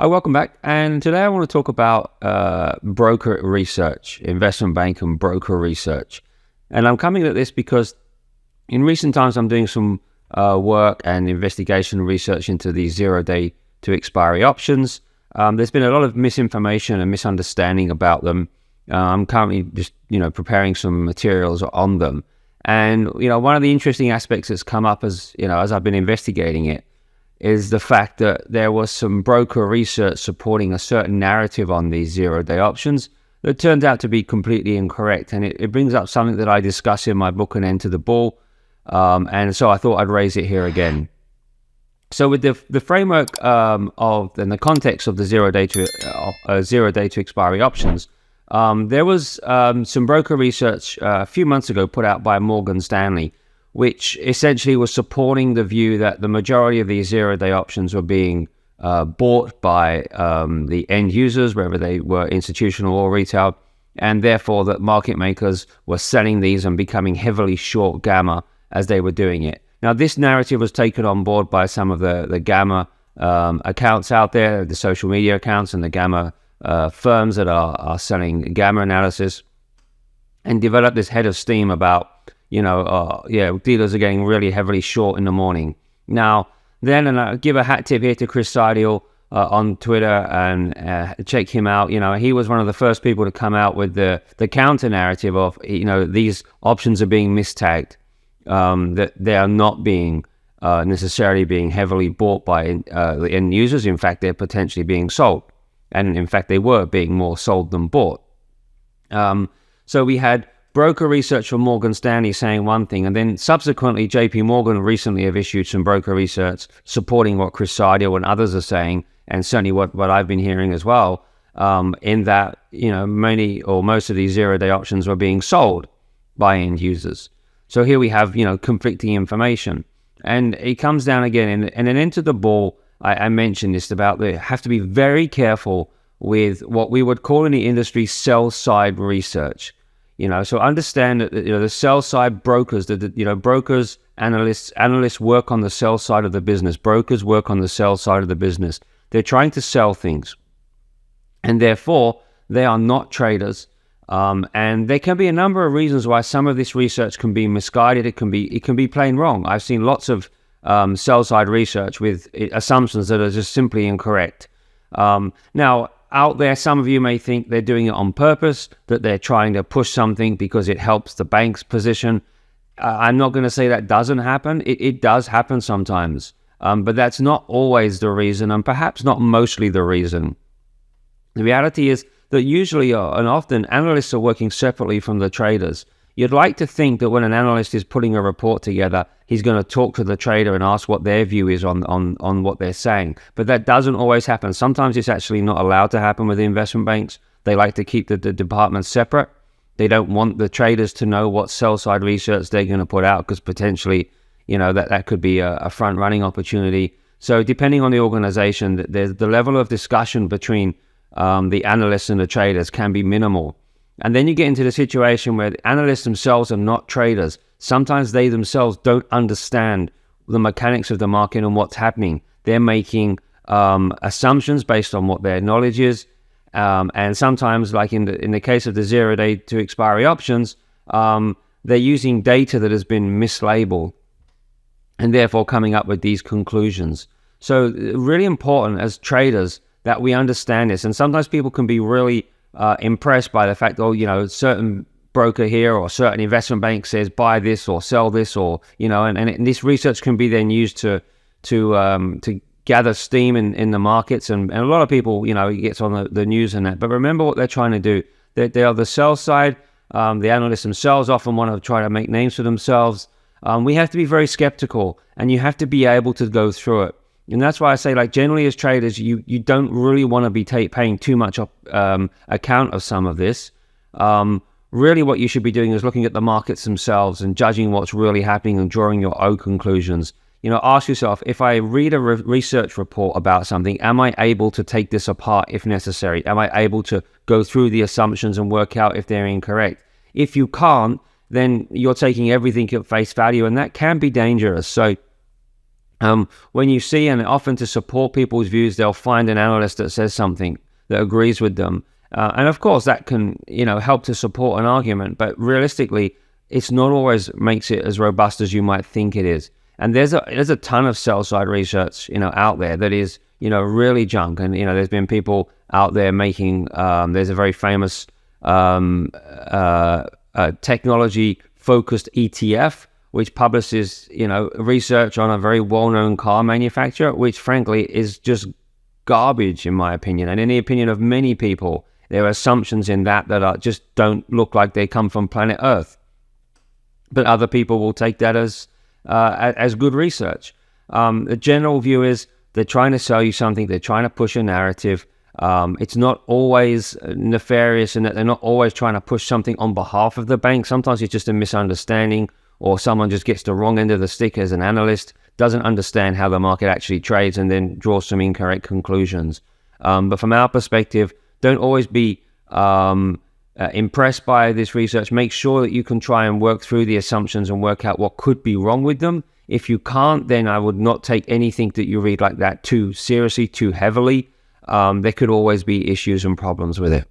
Hi, welcome back. And today I want to talk about broker research, investment bank and broker research. And I'm coming at this because in recent times I'm doing some work and investigation research into these 0-day to expiry options. There's been a lot of misinformation and misunderstanding about them. I'm currently just, preparing some materials on them. And, one of the interesting aspects that's come up as I've been investigating it is the fact that there was some broker research supporting a certain narrative on these 0-day options that turned out to be completely incorrect. And it brings up something that I discuss in my book, An End to the Ball. And so I thought I'd raise it here again. So with the framework of and the context of the 0-day to expiry options, there was some broker research a few months ago put out by Morgan Stanley, which essentially was supporting the view that the majority of these 0-day options were being bought by the end users, whether they were institutional or retail, and therefore that market makers were selling these and becoming heavily short gamma as they were doing it. Now, this narrative was taken on board by some of the gamma accounts out there, the social media accounts and the gamma firms that are selling gamma analysis, and developed this head of steam about dealers are getting really heavily short in the morning. Now, and I give a hat tip here to Chris Seidel on Twitter and check him out. He was one of the first people to come out with the counter narrative of, these options are being mistagged, that they are not being necessarily being heavily bought by the end users. In fact, they're potentially being sold. And in fact, they were being more sold than bought. So we had broker research from Morgan Stanley saying one thing, and then subsequently JP Morgan recently have issued some broker research supporting what Chris Seidel and others are saying, and certainly what I've been hearing as well, in that many or most of these 0-day options were being sold by end users. So here we have conflicting information, and it comes down again. And An End to the Ball, I mentioned this about they have to be very careful with what we would call in the industry sell side research. So understand that the sell side brokers, brokers, analysts work on the sell side of the business. Brokers work on the sell side of the business. They're trying to sell things, and therefore they are not traders. And there can be a number of reasons why some of this research can be misguided. It can be plain wrong. I've seen lots of sell side research with assumptions that are just simply incorrect. Now, out there, some of you may think they're doing it on purpose, that they're trying to push something because it helps the bank's position. I'm not going to say that doesn't happen. It does happen sometimes, but that's not always the reason, and perhaps not mostly the reason. The reality is that usually and often analysts are working separately from the traders. You'd like to think that when an analyst is putting a report together, he's going to talk to the trader and ask what their view is on what they're saying. But that doesn't always happen. Sometimes it's actually not allowed to happen with investment banks. They like to keep the departments separate. They don't want the traders to know what sell-side research they're going to put out, because potentially, that could be a front-running opportunity. So depending on the organization, there's the level of discussion between the analysts and the traders can be minimal. And then you get into the situation where the analysts themselves are not traders. Sometimes they themselves don't understand the mechanics of the market and what's happening. They're making assumptions based on what their knowledge is. And sometimes, like in the case of the 0-day to expiry options, they're using data that has been mislabeled and therefore coming up with these conclusions. So really important as traders that we understand this. And sometimes people can be really impressed by the fact, certain broker here or certain investment bank says buy this or sell this, or and this research can be then used to gather steam in the markets, and a lot of people it gets on the news and that. But remember what they're trying to do. They are the sell side. The analysts themselves often want to try to make names for themselves. We have to be very skeptical, and you have to be able to go through it. And that's why I say, generally as traders, you don't really want to be paying too much account of some of this. Really what you should be doing is looking at the markets themselves and judging what's really happening and drawing your own conclusions. Ask yourself, if I read a research report about something, am I able to take this apart if necessary? Am I able to go through the assumptions and work out if they're incorrect? If you can't, then you're taking everything at face value, and that can be dangerous. So When you see, and often to support people's views, they'll find an analyst that says something that agrees with them. And of course, that can, help to support an argument. But realistically, it's not always makes it as robust as you might think it is. And there's a ton of sell-side research, out there that is, really junk. And, there's been people out there making, there's a very famous technology-focused ETF, which publishes, research on a very well-known car manufacturer, which frankly is just garbage in my opinion. And in the opinion of many people, there are assumptions in that are just don't look like they come from planet Earth. But other people will take that as good research. The general view is they're trying to sell you something. They're trying to push a narrative. It's not always nefarious in that they're not always trying to push something on behalf of the bank. Sometimes it's just a misunderstanding, or someone just gets the wrong end of the stick as an analyst, doesn't understand how the market actually trades, and then draws some incorrect conclusions. But from our perspective, don't always be impressed by this research. Make sure that you can try and work through the assumptions and work out what could be wrong with them. If you can't, then I would not take anything that you read like that too seriously, too heavily. There could always be issues and problems with it.